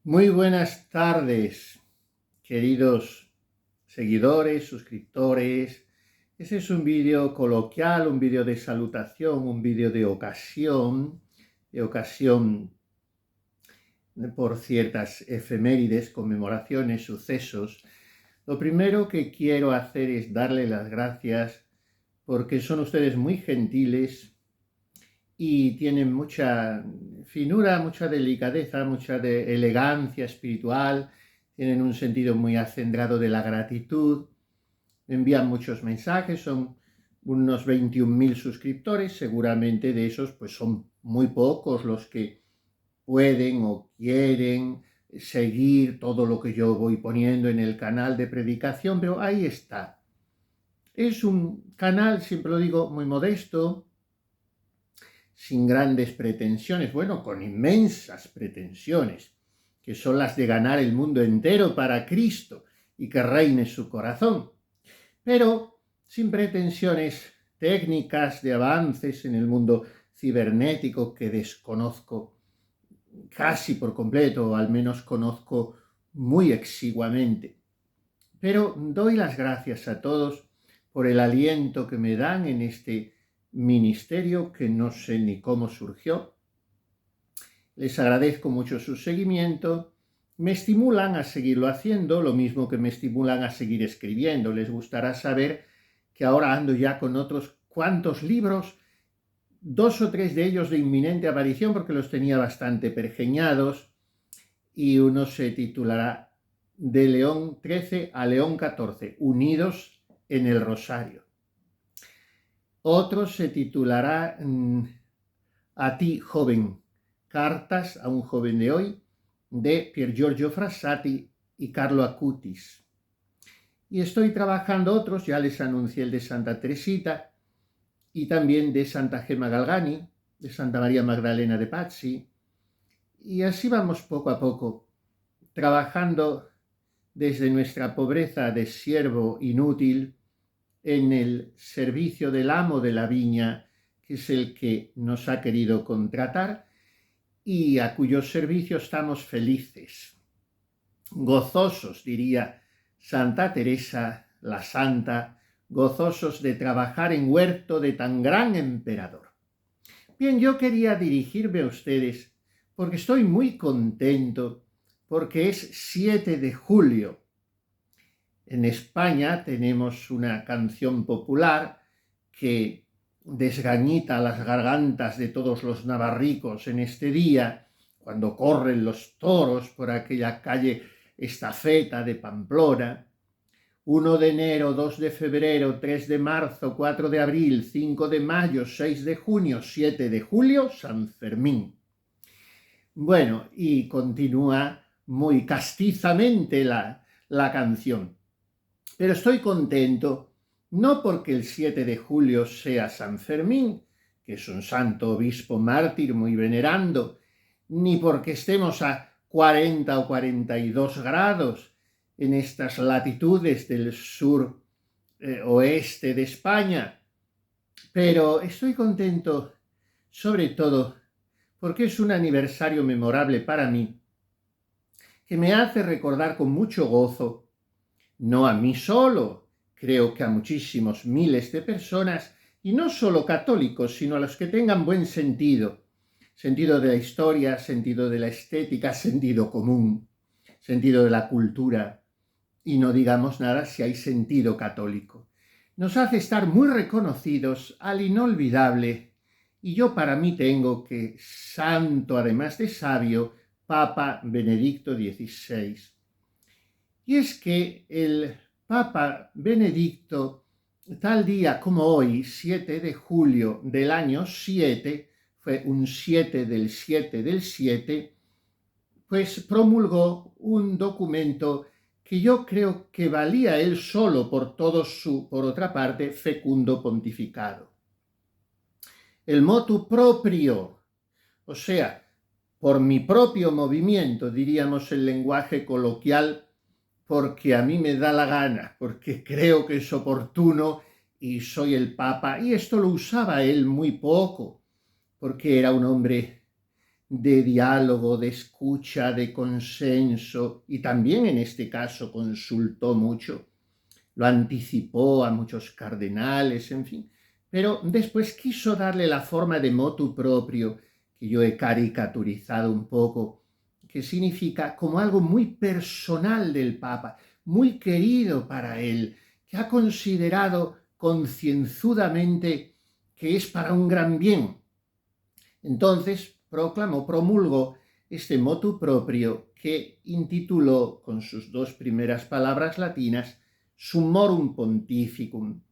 Muy buenas tardes, queridos seguidores, suscriptores. Este es un vídeo coloquial, un vídeo de salutación, un vídeo de ocasión por ciertas efemérides, conmemoraciones, sucesos. Lo primero que quiero hacer es darle las gracias porque son ustedes muy gentiles y tienen mucha finura, mucha delicadeza, mucha elegancia espiritual, tienen un sentido muy acendrado de la gratitud, envían muchos mensajes, son unos 21.000 suscriptores, seguramente de esos pues son muy pocos los que pueden o quieren seguir todo lo que yo voy poniendo en el canal de predicación, pero ahí está. Es un canal, siempre lo digo, muy modesto, sin grandes pretensiones, bueno, con inmensas pretensiones, que son las de ganar el mundo entero para Cristo y que reine su corazón, pero sin pretensiones técnicas de avances en el mundo cibernético que desconozco casi por completo, o al menos conozco muy exiguamente. Pero doy las gracias a todos por el aliento que me dan en este ministerio que no sé ni cómo surgió. Les agradezco mucho su seguimiento. Me estimulan a seguirlo haciendo, lo mismo que me estimulan a seguir escribiendo. Les gustará saber que ahora ando ya con otros cuantos libros, 2 o 3 de ellos de inminente aparición porque los tenía bastante pergeñados, y uno se titulará De León XIII a León XIV, unidos en el Rosario. Otro se titulará A ti, joven, cartas a un joven de hoy, de Pier Giorgio Frassati y Carlo Acutis. Y estoy trabajando otros, ya les anuncié el de Santa Teresita y también de Santa Gemma Galgani, de Santa María Magdalena de Pazzi, y así vamos poco a poco, trabajando desde nuestra pobreza de siervo inútil en el servicio del amo de la viña, que es el que nos ha querido contratar y a cuyo servicio estamos felices, gozosos, diría Santa Teresa la Santa, gozosos de trabajar en huerto de tan gran emperador. Bien, yo quería dirigirme a ustedes porque estoy muy contento, porque es 7 de julio. En España tenemos una canción popular que desgañita las gargantas de todos los navarricos en este día, cuando corren los toros por aquella calle Estafeta de Pamplona. 1 de enero, 2 de febrero, 3 de marzo, 4 de abril, 5 de mayo, 6 de junio, 7 de julio, San Fermín. Bueno, y continúa muy castizamente la canción. Pero estoy contento, no porque el 7 de julio sea San Fermín, que es un santo obispo mártir muy venerando, ni porque estemos a 40 o 42 grados en estas latitudes del sur oeste de España, pero estoy contento sobre todo porque es un aniversario memorable para mí, que me hace recordar con mucho gozo, no a mí solo, creo que a muchísimos miles de personas, y no solo católicos, sino a los que tengan buen sentido, sentido de la historia, sentido de la estética, sentido común, sentido de la cultura, y no digamos nada si hay sentido católico. Nos hace estar muy reconocidos al inolvidable, y yo para mí tengo que santo, además de sabio, Papa Benedicto XVI. Y es que el Papa Benedicto, tal día como hoy, 7 de julio del año 7, fue un 7 del 7 del 7, pues promulgó un documento que yo creo que valía él solo por todo su, por otra parte, fecundo pontificado. El motu proprio, o sea, por mi propio movimiento, diríamos el lenguaje coloquial, porque a mí me da la gana, porque creo que es oportuno y soy el Papa, y esto lo usaba él muy poco, porque era un hombre de diálogo, de escucha, de consenso, y también en este caso consultó mucho, lo anticipó a muchos cardenales, en fin, pero después quiso darle la forma de motu proprio, que yo he caricaturizado un poco, que significa como algo muy personal del Papa, muy querido para él, que ha considerado concienzudamente que es para un gran bien. Entonces promulgó este motu proprio que intituló con sus dos primeras palabras latinas Summorum Pontificum,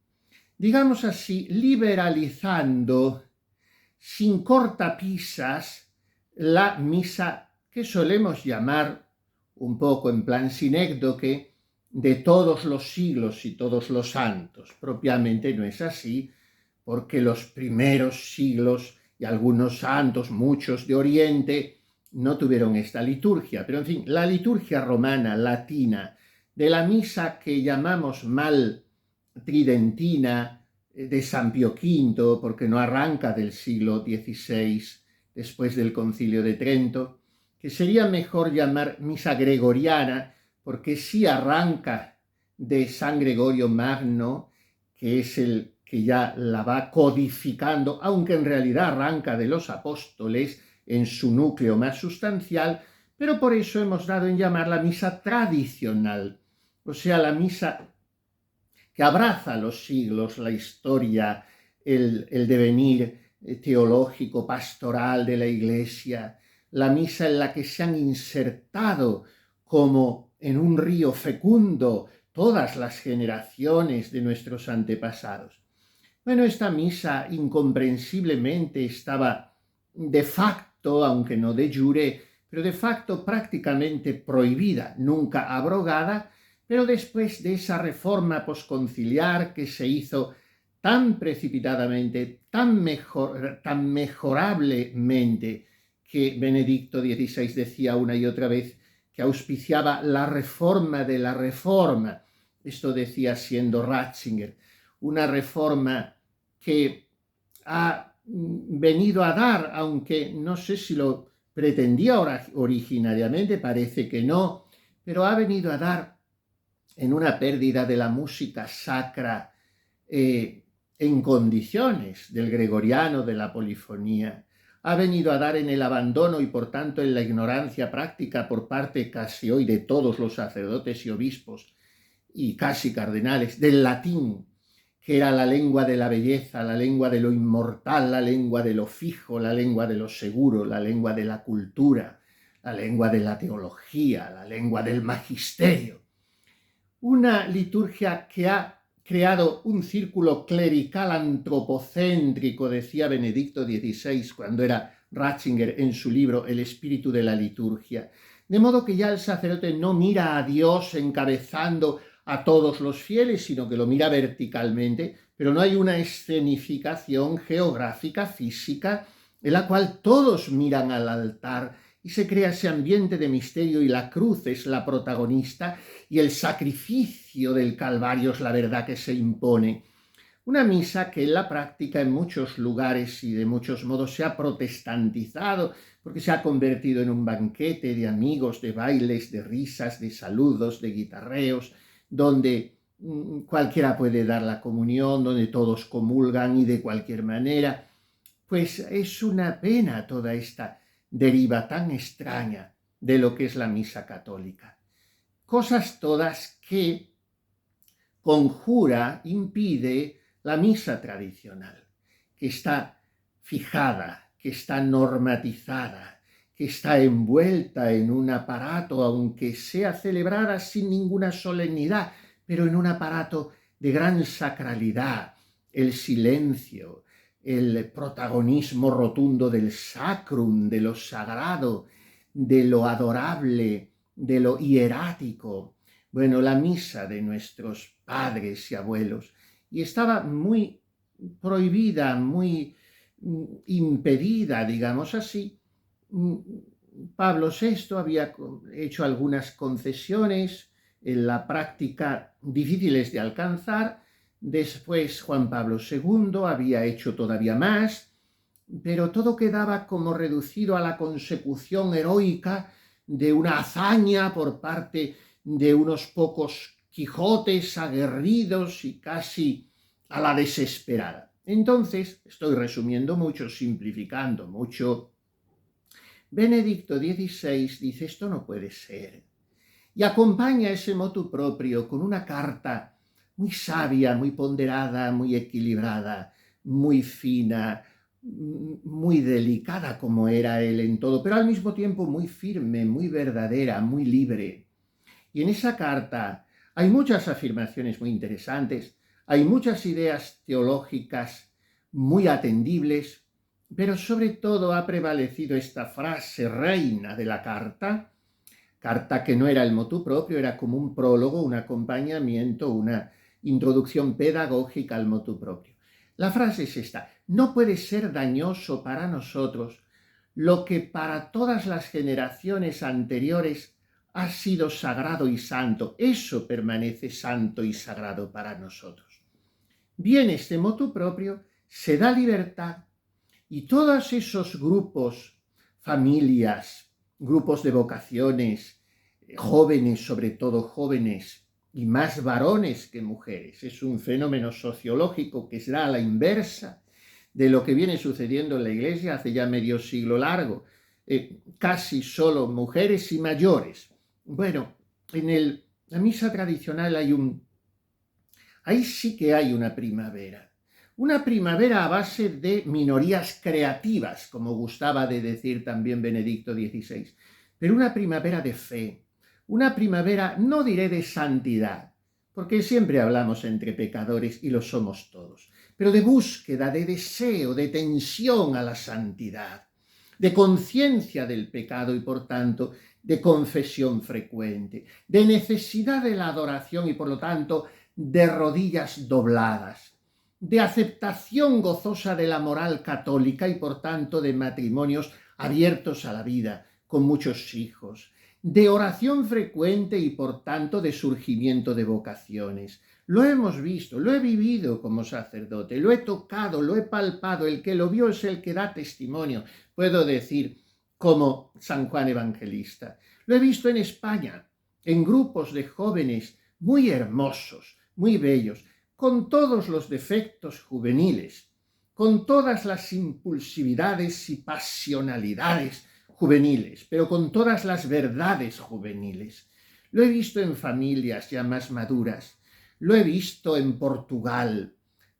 digamos así, liberalizando sin cortapisas la misa que solemos llamar, un poco en plan sinécdoque, de todos los siglos y todos los santos. Propiamente no es así, porque los primeros siglos y algunos santos, muchos de Oriente, no tuvieron esta liturgia. Pero en fin, la liturgia romana, latina, de la misa que llamamos mal tridentina, de San Pío V, porque no arranca del siglo XVI, después del Concilio de Trento, que sería mejor llamar misa gregoriana, porque sí arranca de San Gregorio Magno, que es el que ya la va codificando, aunque en realidad arranca de los apóstoles en su núcleo más sustancial, pero por eso hemos dado en llamar la misa tradicional, o sea, la misa que abraza los siglos, la historia, el devenir teológico, pastoral de la Iglesia, la misa en la que se han insertado como en un río fecundo todas las generaciones de nuestros antepasados. Bueno, esta misa incomprensiblemente estaba de facto, aunque no de jure, pero de facto prácticamente prohibida, nunca abrogada, pero después de esa reforma posconciliar que se hizo tan precipitadamente, tan mejorablemente, que Benedicto XVI decía una y otra vez que auspiciaba la reforma de la reforma. Esto decía siendo Ratzinger, una reforma que ha venido a dar, aunque no sé si lo pretendía originariamente, parece que no, pero ha venido a dar en una pérdida de la música sacra en condiciones del gregoriano, de la polifonía, ha venido a dar en el abandono y por tanto en la ignorancia práctica por parte casi hoy de todos los sacerdotes y obispos y casi cardenales del latín, que era la lengua de la belleza, la lengua de lo inmortal, la lengua de lo fijo, la lengua de lo seguro, la lengua de la cultura, la lengua de la teología, la lengua del magisterio. Una liturgia que ha creado un círculo clerical antropocéntrico, decía Benedicto XVI cuando era Ratzinger en su libro El espíritu de la liturgia. De modo que ya el sacerdote no mira a Dios encabezando a todos los fieles, sino que lo mira verticalmente, pero no hay una escenificación geográfica, física, en la cual todos miran al altar y se crea ese ambiente de misterio y la cruz es la protagonista y el sacrificio del Calvario es la verdad que se impone. Una misa que en la práctica en muchos lugares y de muchos modos se ha protestantizado porque se ha convertido en un banquete de amigos, de bailes, de risas, de saludos, de guitarreos, donde cualquiera puede dar la comunión, donde todos comulgan y de cualquier manera. Pues es una pena toda esta deriva tan extraña de lo que es la misa católica. Cosas todas que conjura, impide la misa tradicional, que está fijada, que está normatizada, que está envuelta en un aparato, aunque sea celebrada sin ninguna solemnidad, pero en un aparato de gran sacralidad, el silencio, el protagonismo rotundo del sacrum, de lo sagrado, de lo adorable, de lo hierático. Bueno, la misa de nuestros padres y abuelos, y estaba muy prohibida, muy impedida, digamos así. Pablo VI había hecho algunas concesiones en la práctica difíciles de alcanzar. Después Juan Pablo II había hecho todavía más pero todo quedaba como reducido a la consecución heroica de una hazaña por parte de unos pocos Quijotes aguerridos y casi a la desesperada. Entonces, estoy resumiendo mucho, simplificando mucho, Benedicto XVI dice: esto no puede ser. Y acompaña ese motu proprio con una carta muy sabia, muy ponderada, muy equilibrada, muy fina, muy delicada como era él en todo, pero al mismo tiempo muy firme, muy verdadera, muy libre. Y en esa carta hay muchas afirmaciones muy interesantes, hay muchas ideas teológicas muy atendibles, pero sobre todo ha prevalecido esta frase reina de la carta que no era el motu propio, era como un prólogo, un acompañamiento, una introducción pedagógica al motu propio. La frase es esta: no puede ser dañoso para nosotros lo que para todas las generaciones anteriores ha sido sagrado y santo. Eso permanece santo y sagrado para nosotros. Bien, este motu propio se da libertad y todos esos grupos, familias, grupos de vocaciones, jóvenes, sobre todo jóvenes, y más varones que mujeres. Es un fenómeno sociológico que se da a la inversa de lo que viene sucediendo en la Iglesia hace ya medio siglo largo. Casi solo mujeres y mayores. Bueno, en la misa tradicional ahí sí que hay una primavera. Una primavera a base de minorías creativas, como gustaba de decir también Benedicto XVI, pero una primavera de fe, una primavera, no diré de santidad, porque siempre hablamos entre pecadores y lo somos todos, pero de búsqueda, de deseo, de tensión a la santidad, de conciencia del pecado y por tanto de confesión frecuente, de necesidad de la adoración y por lo tanto de rodillas dobladas, de aceptación gozosa de la moral católica y por tanto de matrimonios abiertos a la vida, con muchos hijos, de oración frecuente y por tanto de surgimiento de vocaciones. Lo hemos visto, lo he vivido como sacerdote, lo he tocado, lo he palpado, el que lo vio es el que da testimonio, puedo decir, como San Juan Evangelista. Lo he visto en España, en grupos de jóvenes muy hermosos, muy bellos, con todos los defectos juveniles, con todas las impulsividades y pasionalidades juveniles, pero con todas las verdades juveniles. Lo he visto en familias ya más maduras, lo he visto en Portugal,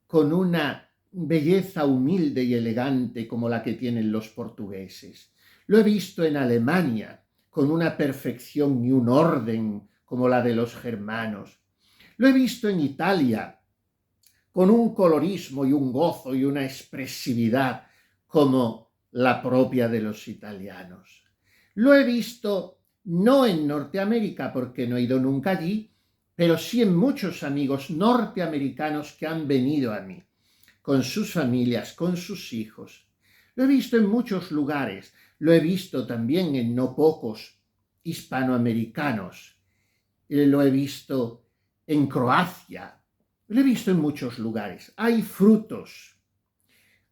con una belleza humilde y elegante como la que tienen los portugueses. Lo he visto en Alemania, con una perfección y un orden como la de los germanos. Lo he visto en Italia, con un colorismo y un gozo y una expresividad como la propia de los italianos. Lo he visto no en Norteamérica, porque no he ido nunca allí, pero sí en muchos amigos norteamericanos que han venido a mí, con sus familias, con sus hijos. Lo he visto en muchos lugares, lo he visto también en no pocos hispanoamericanos, lo he visto en Croacia, lo he visto en muchos lugares. Hay frutos,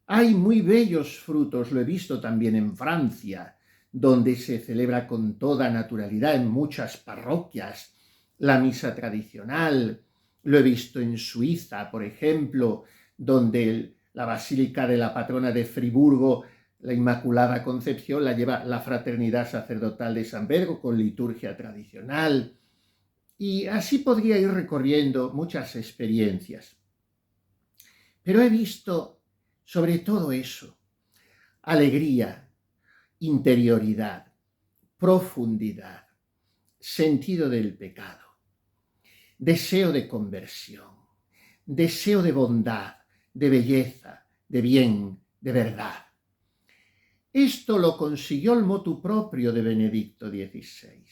hay muy bellos frutos, lo he visto también en Francia, donde se celebra con toda naturalidad en muchas parroquias la misa tradicional. Lo he visto en Suiza, por ejemplo, donde la Basílica de la Patrona de Friburgo, la Inmaculada Concepción, la lleva la Fraternidad Sacerdotal de San Pedro con liturgia tradicional. Y así podría ir recorriendo muchas experiencias. Pero he visto sobre todo eso: alegría, interioridad, profundidad, sentido del pecado, deseo de conversión, deseo de bondad, de belleza, de bien, de verdad. Esto lo consiguió el motu propio de Benedicto XVI.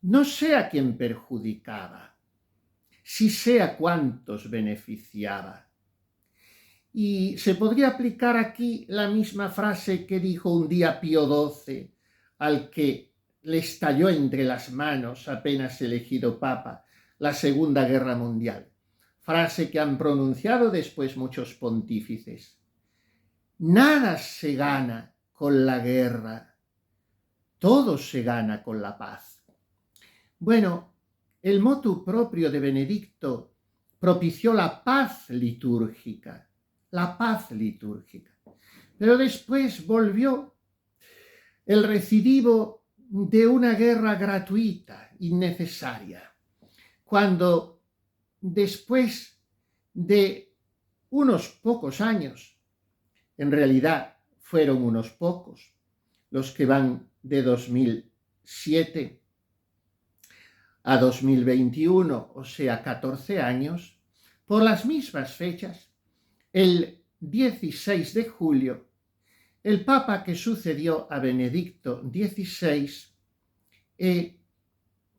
No sé a quién perjudicaba, sí sé a cuántos beneficiaba. Y se podría aplicar aquí la misma frase que dijo un día Pío XII, al que le estalló entre las manos, apenas elegido papa, la Segunda Guerra Mundial. Frase que han pronunciado después muchos pontífices. Nada se gana con la guerra, todo se gana con la paz. Bueno, el motu proprio de Benedicto propició la paz litúrgica, pero después volvió el recidivo de una guerra gratuita, innecesaria, cuando después de unos pocos años, en realidad fueron unos pocos, los que van de 2007 a 2021, o sea, 14 años, por las mismas fechas, el 16 de julio, el Papa que sucedió a Benedicto XVI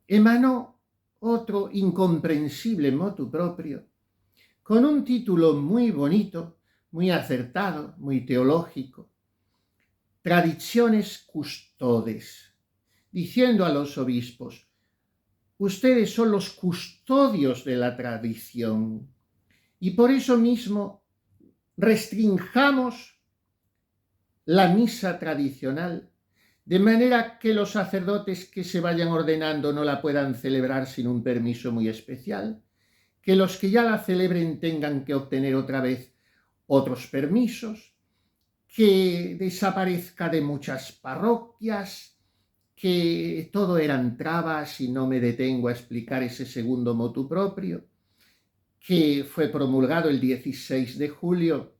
emanó otro incomprensible motu proprio, con un título muy bonito, muy acertado, muy teológico, Traditiones Custodes, diciendo a los obispos: ustedes son los custodios de la tradición y por eso mismo restringamos la misa tradicional, de manera que los sacerdotes que se vayan ordenando no la puedan celebrar sin un permiso muy especial, que los que ya la celebren tengan que obtener otra vez otros permisos, que desaparezca de muchas parroquias, que todo eran trabas, y no me detengo a explicar ese segundo motu proprio, que fue promulgado el 16 de julio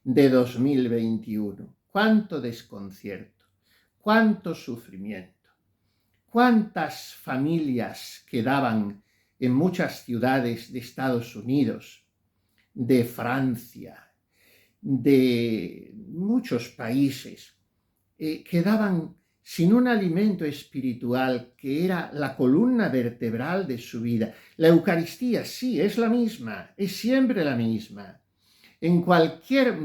de 2021. Cuánto desconcierto, cuánto sufrimiento, cuántas familias quedaban en muchas ciudades de Estados Unidos, de Francia, de muchos países, quedaban sin un alimento espiritual que era la columna vertebral de su vida. La Eucaristía sí, es la misma, es siempre la misma. En cualquier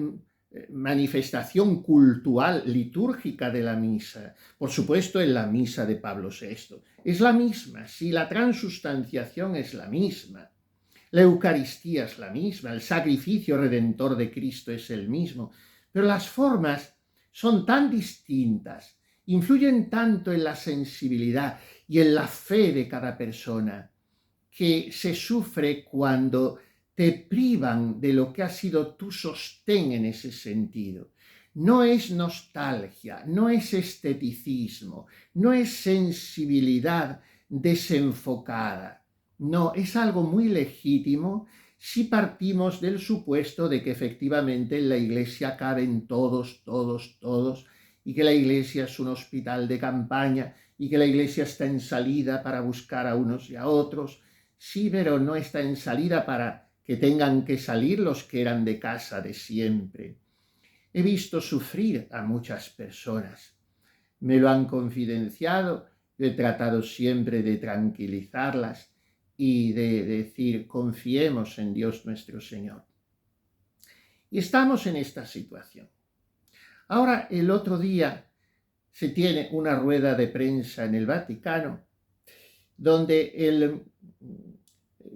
manifestación cultural, litúrgica de la misa, por supuesto en la misa de Pablo VI, es la misma, sí, la transustanciación es la misma, la Eucaristía es la misma, el sacrificio redentor de Cristo es el mismo, pero las formas son tan distintas, influyen tanto en la sensibilidad y en la fe de cada persona, que se sufre cuando te privan de lo que ha sido tu sostén en ese sentido. No es nostalgia, no es esteticismo, no es sensibilidad desenfocada. No, es algo muy legítimo si partimos del supuesto de que efectivamente en la Iglesia caben todos, y que la Iglesia es un hospital de campaña y que la Iglesia está en salida para buscar a unos y a otros. Sí, pero no está en salida para que tengan que salir los que eran de casa de siempre. He visto sufrir a muchas personas. Me lo han confidenciado, he tratado siempre de tranquilizarlas y de decir: confiemos en Dios nuestro Señor. Y estamos en esta situación. Ahora, el otro día se tiene una rueda de prensa en el Vaticano donde el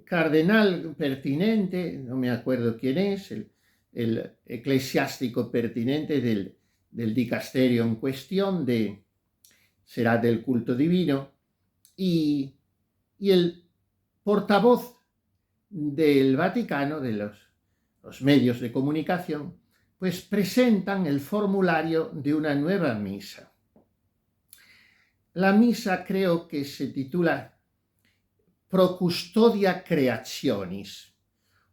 cardenal pertinente, no me acuerdo quién es, el eclesiástico pertinente del dicasterio en cuestión, será del culto divino, y el portavoz del Vaticano, de los medios de comunicación, pues presentan el formulario de una nueva misa. La misa creo que se titula Pro Custodia Creationis,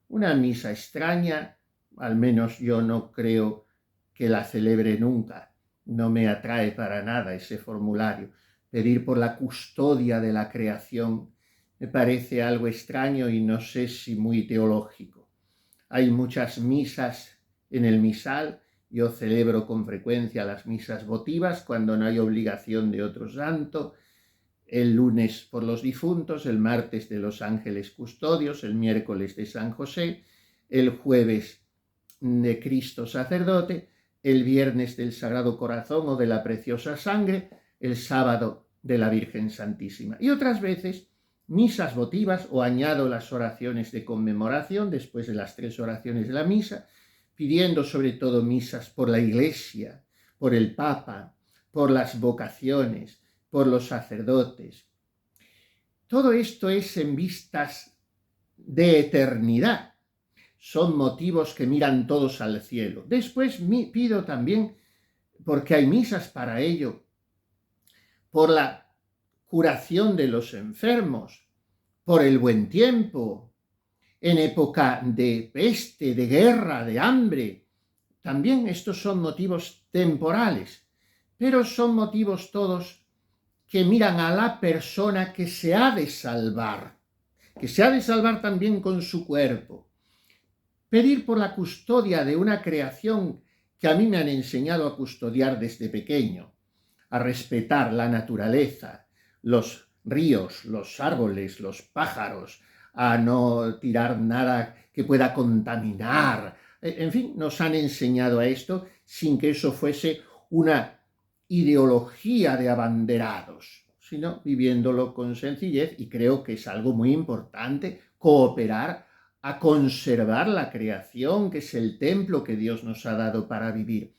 una misa extraña, al menos yo no creo que la celebre nunca, no me atrae para nada ese formulario. Pedir por la custodia de la creación me parece algo extraño y no sé si muy teológico. Hay muchas misas en el misal, yo celebro con frecuencia las misas votivas cuando no hay obligación de otro santo, el lunes por los difuntos, el martes de los ángeles custodios, el miércoles de San José, el jueves de Cristo sacerdote, el viernes del Sagrado Corazón o de la Preciosa Sangre, el sábado de la Virgen Santísima. Y otras veces misas votivas, o añado las oraciones de conmemoración después de las 3 oraciones de la misa, pidiendo sobre todo misas por la Iglesia, por el Papa, por las vocaciones, por los sacerdotes. Todo esto es en vistas de eternidad. Son motivos que miran todos al cielo. Después pido también, porque hay misas para ello, por la curación de los enfermos, por el buen tiempo, en época de peste, de guerra, de hambre. También estos son motivos temporales, pero son motivos todos que miran a la persona que se ha de salvar también con su cuerpo. Pedir por la custodia de una creación que a mí me han enseñado a custodiar desde pequeño, a respetar la naturaleza, los ríos, los árboles, los pájaros, a no tirar nada que pueda contaminar. En fin, nos han enseñado a esto sin que eso fuese una ideología de abanderados, sino viviéndolo con sencillez, y creo que es algo muy importante cooperar a conservar la creación, que es el templo que Dios nos ha dado para vivir.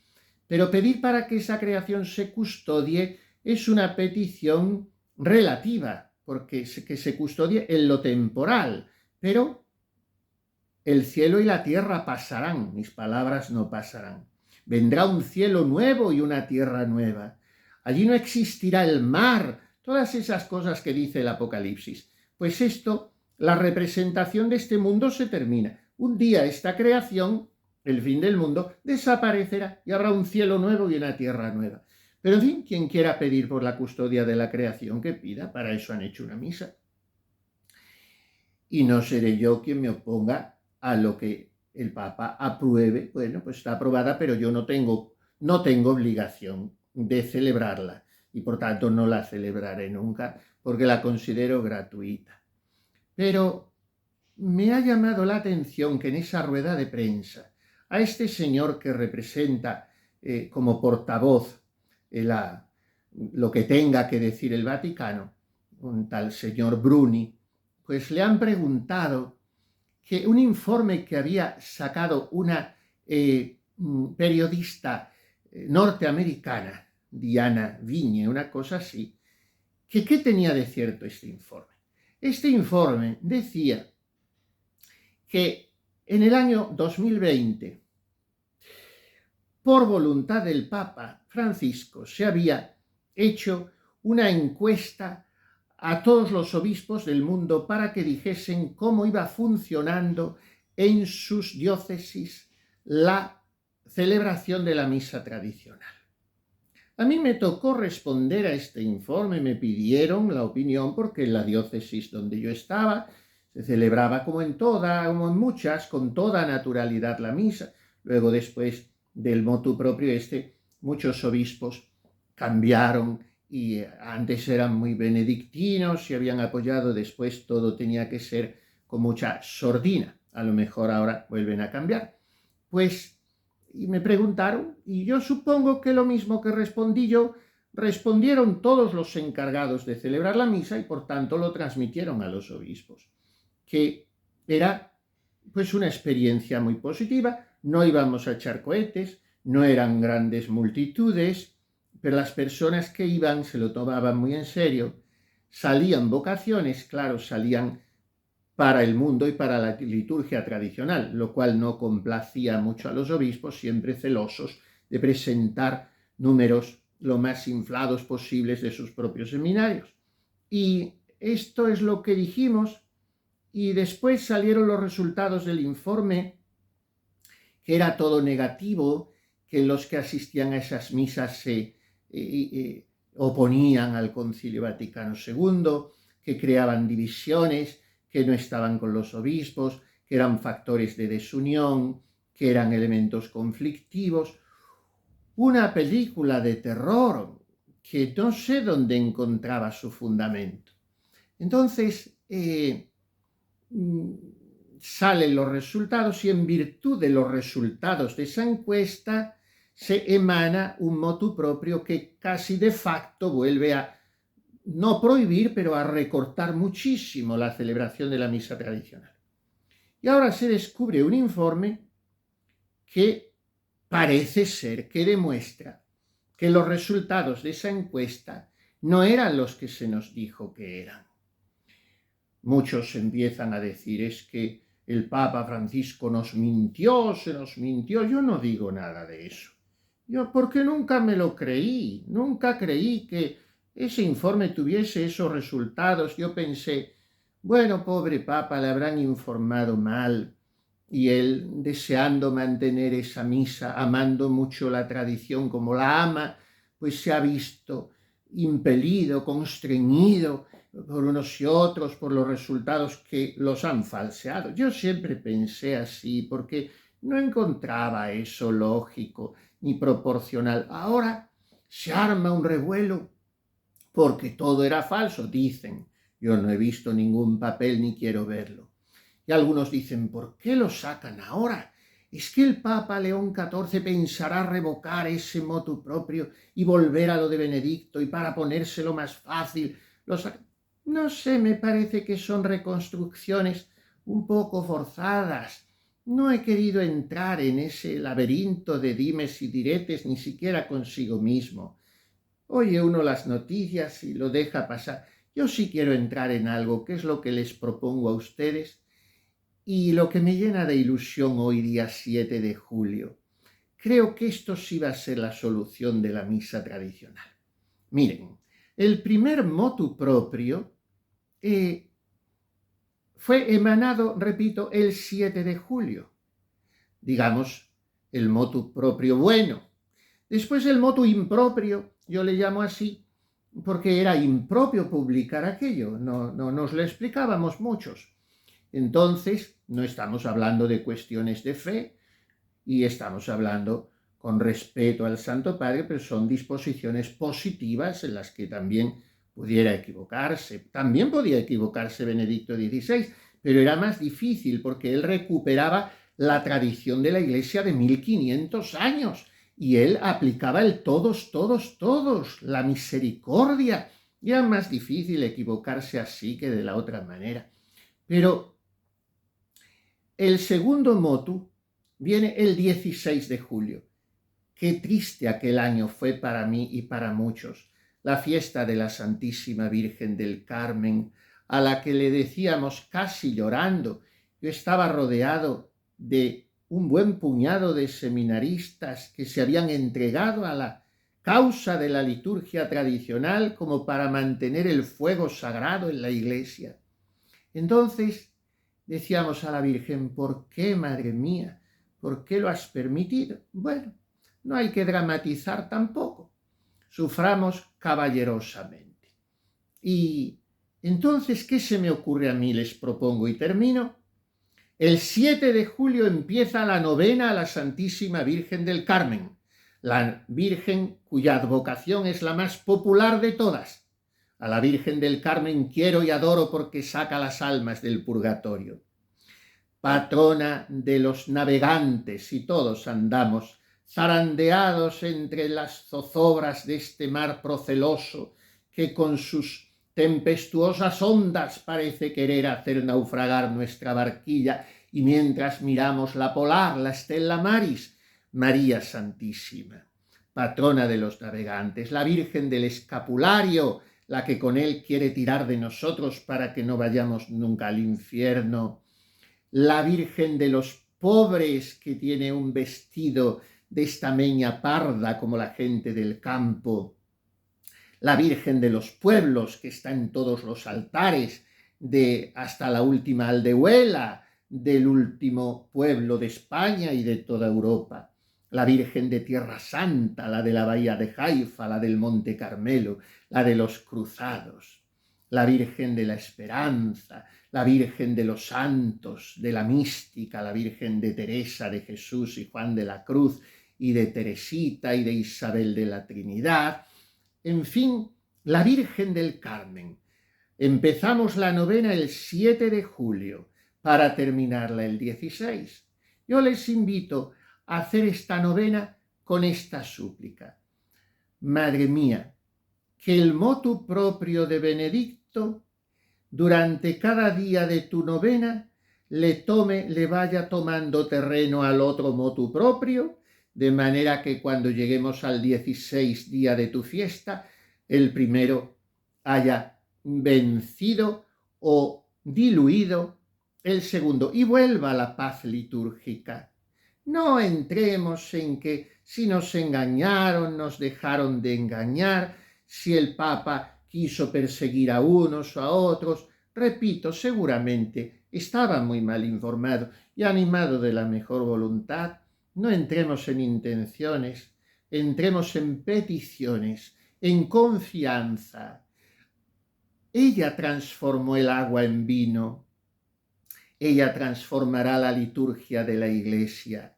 Pero pedir para que esa creación se custodie es una petición relativa, porque que se custodie en lo temporal, pero el cielo y la tierra pasarán, mis palabras no pasarán. Vendrá un cielo nuevo y una tierra nueva. Allí no existirá el mar, todas esas cosas que dice el Apocalipsis. Pues esto, la representación de este mundo se termina. Un día esta creación, el fin del mundo, desaparecerá y habrá un cielo nuevo y una tierra nueva. Pero en fin, quien quiera pedir por la custodia de la creación, que pida, para eso han hecho una misa. Y no seré yo quien me oponga a lo que el Papa apruebe. Bueno, pues está aprobada, pero yo no tengo obligación de celebrarla y por tanto no la celebraré nunca porque la considero gratuita. Pero me ha llamado la atención que en esa rueda de prensa a este señor que representa como portavoz lo que tenga que decir el Vaticano, un tal señor Bruni, pues le han preguntado que un informe que había sacado una periodista norteamericana, Diana Viñe, una cosa así, que ¿qué tenía de cierto este informe? Este informe decía que en el año 2020, por voluntad del Papa Francisco, se había hecho una encuesta a todos los obispos del mundo para que dijesen cómo iba funcionando en sus diócesis la celebración de la misa tradicional. A mí me tocó responder a este informe, me pidieron la opinión porque en la diócesis donde yo estaba se celebraba como en muchas, con toda naturalidad la misa. Luego, después del motu proprio muchos obispos cambiaron y antes eran muy benedictinos y habían apoyado, después todo tenía que ser con mucha sordina. A lo mejor ahora vuelven a cambiar. Pues, y me preguntaron, y yo supongo que lo mismo que respondí yo, respondieron todos los encargados de celebrar la misa y por tanto lo transmitieron a los obispos, que era pues una experiencia muy positiva, no íbamos a echar cohetes, no eran grandes multitudes, pero las personas que iban se lo tomaban muy en serio, salían vocaciones, claro, salían para el mundo y para la liturgia tradicional, lo cual no complacía mucho a los obispos, siempre celosos de presentar números lo más inflados posibles de sus propios seminarios. Y esto es lo que dijimos, y después salieron los resultados del informe, que era todo negativo, que los que asistían a esas misas se oponían al Concilio Vaticano II, que creaban divisiones, que no estaban con los obispos, que eran factores de desunión, que eran elementos conflictivos. Una película de terror que no sé dónde encontraba su fundamento. Entonces, salen los resultados y en virtud de los resultados de esa encuesta se emana un motu proprio que casi de facto vuelve a no prohibir, pero a recortar muchísimo la celebración de la misa tradicional. Y ahora se descubre un informe que parece ser que demuestra que los resultados de esa encuesta no eran los que se nos dijo que eran. Muchos empiezan a decir, es que el Papa Francisco nos mintió, se nos mintió. Yo no digo nada de eso. Porque nunca me lo creí, nunca creí que ese informe tuviese esos resultados. Yo pensé, bueno, pobre Papa, le habrán informado mal, y él, deseando mantener esa misa, amando mucho la tradición como la ama, pues se ha visto impelido, constreñido por unos y otros, por los resultados que los han falseado. Yo siempre pensé así, porque no encontraba eso lógico ni proporcional. Ahora se arma un revuelo porque todo era falso, dicen. Yo no he visto ningún papel ni quiero verlo. Y algunos dicen, ¿por qué lo sacan ahora? ¿Es que el Papa León XIV pensará revocar ese motu proprio y volver a lo de Benedicto, y para ponérselo más fácil lo sacan? No sé, me parece que son reconstrucciones un poco forzadas. No he querido entrar en ese laberinto de dimes y diretes ni siquiera consigo mismo. Oye uno las noticias y lo deja pasar. Yo sí quiero entrar en algo, que es lo que les propongo a ustedes y lo que me llena de ilusión hoy, día 7 de julio. Creo que esto sí va a ser la solución de la misa tradicional. Miren, el primer motu proprio fue emanado, repito, el 7 de julio. Digamos, el motu proprio bueno. Después el motu improprio, yo le llamo así, porque era impropio publicar aquello, no nos lo explicábamos muchos. Entonces, no estamos hablando de cuestiones de fe y estamos hablando con respeto al Santo Padre, pero son disposiciones positivas en las que también pudiera equivocarse. También podía equivocarse Benedicto XVI, pero era más difícil porque él recuperaba la tradición de la Iglesia de 1500 años y él aplicaba el todos, la misericordia. Y era más difícil equivocarse así que de la otra manera. Pero el segundo motu viene el 16 de julio. Qué triste aquel año fue para mí y para muchos, la fiesta de la Santísima Virgen del Carmen, a la que le decíamos casi llorando. Yo estaba rodeado de un buen puñado de seminaristas que se habían entregado a la causa de la liturgia tradicional como para mantener el fuego sagrado en la Iglesia. Entonces decíamos a la Virgen, ¿por qué, Madre mía? ¿Por qué lo has permitido? Bueno, no hay que dramatizar tampoco. Suframos caballerosamente. Y entonces, ¿qué se me ocurre a mí? Les propongo y termino. El 7 de julio empieza la novena a la Santísima Virgen del Carmen, la Virgen cuya advocación es la más popular de todas. A la Virgen del Carmen quiero y adoro porque saca las almas del purgatorio. Patrona de los navegantes, y todos andamos zarandeados entre las zozobras de este mar proceloso que con sus tempestuosas ondas parece querer hacer naufragar nuestra barquilla, y mientras miramos la polar, la Stella Maris, María Santísima, patrona de los navegantes, la Virgen del Escapulario, la que con él quiere tirar de nosotros para que no vayamos nunca al infierno, la Virgen de los pobres, que tiene un vestido de estameña parda como la gente del campo, la Virgen de los pueblos, que está en todos los altares, hasta la última aldehuela del último pueblo de España y de toda Europa, la Virgen de Tierra Santa, la de la Bahía de Haifa, la del Monte Carmelo, la de los Cruzados, la Virgen de la Esperanza, la Virgen de los Santos, de la Mística, la Virgen de Teresa, de Jesús y Juan de la Cruz, y de Teresita y de Isabel de la Trinidad, en fin, la Virgen del Carmen. Empezamos la novena el 7 de julio para terminarla el 16. Yo les invito a hacer esta novena con esta súplica. Madre mía, que el motu proprio de Benedicto durante cada día de tu novena le vaya tomando terreno al otro motu propio, de manera que cuando lleguemos al 16 día de tu fiesta, el primero haya vencido o diluido el segundo y vuelva la paz litúrgica. No entremos en que si nos engañaron, nos dejaron de engañar, si el Papa quiso perseguir a unos o a otros. Repito, seguramente estaba muy mal informado y animado de la mejor voluntad. No entremos en intenciones, entremos en peticiones, en confianza. Ella transformó el agua en vino. Ella transformará la liturgia de la Iglesia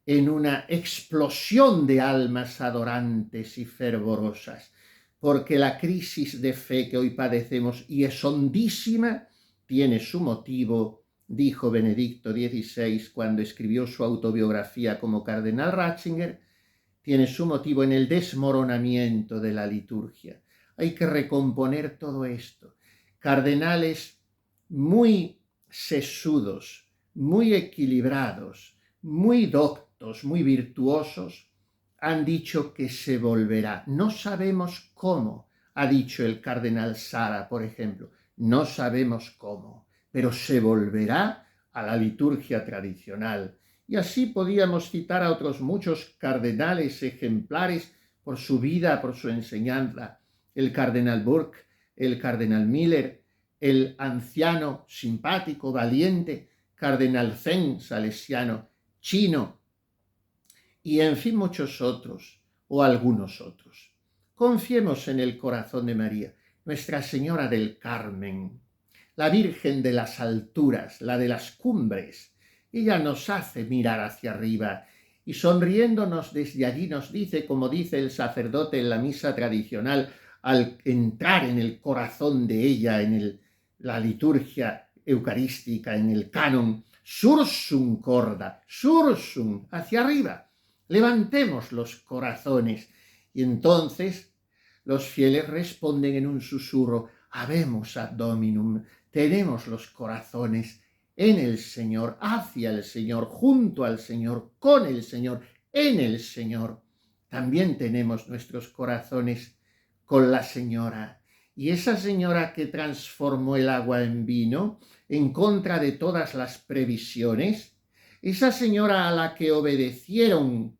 en una explosión de almas adorantes y fervorosas, porque la crisis de fe que hoy padecemos, y es hondísima, tiene su motivo, dijo Benedicto XVI cuando escribió su autobiografía como cardenal Ratzinger, tiene su motivo en el desmoronamiento de la liturgia. Hay que recomponer todo esto. Cardenales muy sesudos, muy equilibrados, muy doctos, muy virtuosos, han dicho que se volverá. No sabemos cómo, ha dicho el cardenal Sara, por ejemplo. No sabemos cómo, pero se volverá a la liturgia tradicional. Y así podíamos citar a otros muchos cardenales ejemplares por su vida, por su enseñanza. El cardenal Burke, el cardenal Miller, el anciano, simpático, valiente, cardenal Zen, salesiano, chino, y en fin muchos otros, o algunos otros. Confiemos en el corazón de María, Nuestra Señora del Carmen, la Virgen de las alturas, la de las cumbres. Ella nos hace mirar hacia arriba y sonriéndonos desde allí nos dice, como dice el sacerdote en la misa tradicional, al entrar en el corazón de ella, en la liturgia eucarística, en el canon, sursum corda, sursum, hacia arriba. Levantemos los corazones. Y entonces los fieles responden en un susurro, habemos ad Dominum, tenemos los corazones en el Señor, hacia el Señor, junto al Señor, con el Señor, en el Señor. También tenemos nuestros corazones con la Señora. Y esa Señora que transformó el agua en vino, en contra de todas las previsiones, esa Señora a la que obedecieron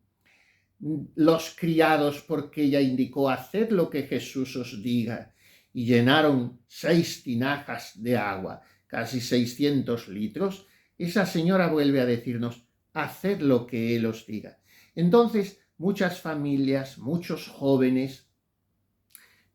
los criados porque ella indicó, haced lo que Jesús os diga, y llenaron 6 tinajas de agua, casi 600 litros, esa señora vuelve a decirnos, haced lo que Él os diga. Entonces, muchas familias, muchos jóvenes,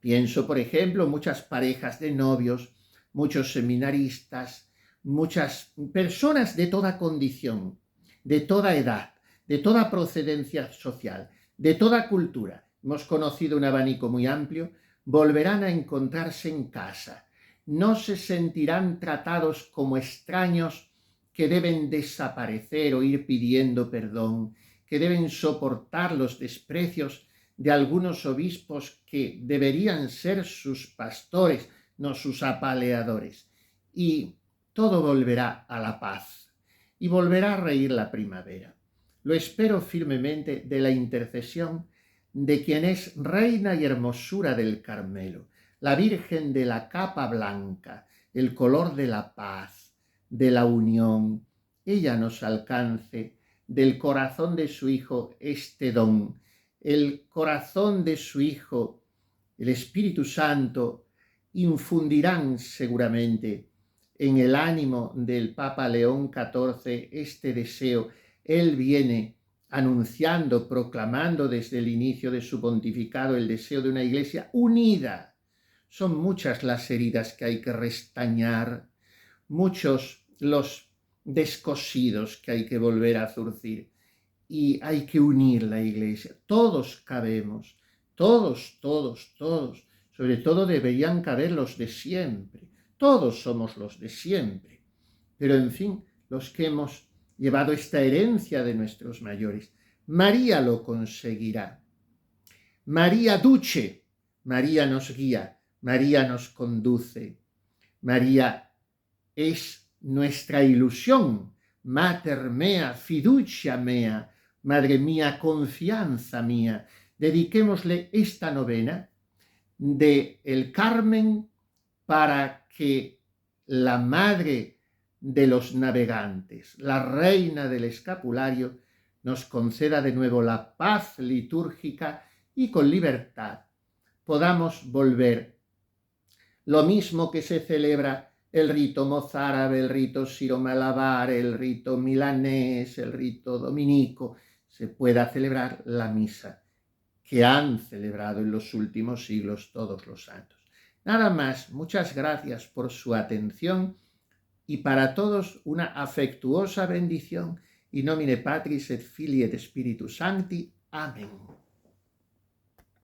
pienso, por ejemplo, muchas parejas de novios, muchos seminaristas, muchas personas de toda condición, de toda edad, de toda procedencia social, de toda cultura, hemos conocido un abanico muy amplio, volverán a encontrarse en casa. No se sentirán tratados como extraños que deben desaparecer o ir pidiendo perdón, que deben soportar los desprecios de algunos obispos que deberían ser sus pastores, no sus apaleadores. Y todo volverá a la paz y volverá a reír la primavera. Lo espero firmemente de la intercesión de quien es reina y hermosura del Carmelo, la Virgen de la capa blanca, el color de la paz, de la unión. Ella nos alcance del corazón de su Hijo este don, el corazón de su Hijo, el Espíritu Santo, infundirán seguramente en el ánimo del Papa León XIV este deseo. Él viene anunciando, proclamando desde el inicio de su pontificado el deseo de una iglesia unida. Son muchas las heridas que hay que restañar, muchos los descosidos que hay que volver a zurcir, y hay que unir la iglesia. Todos cabemos, todos, sobre todo deberían caber los de siempre. Todos somos los de siempre, pero en fin, los que hemos llevado esta herencia de nuestros mayores. María lo conseguirá. María duce, María nos guía, María nos conduce. María es nuestra ilusión, mater mea, fiducia mea, madre mía, confianza mía. Dediquémosle esta novena de el Carmen para que la madre de los navegantes, la reina del escapulario, nos conceda de nuevo la paz litúrgica y con libertad podamos volver. Lo mismo que se celebra el rito mozárabe, el rito siro-malabar, el rito milanés, el rito dominico, se pueda celebrar la misa que han celebrado en los últimos siglos todos los santos. Nada más, muchas gracias por su atención y para todos una afectuosa bendición. In nomine Patris et Filii et Spiritus Sancti. Amén.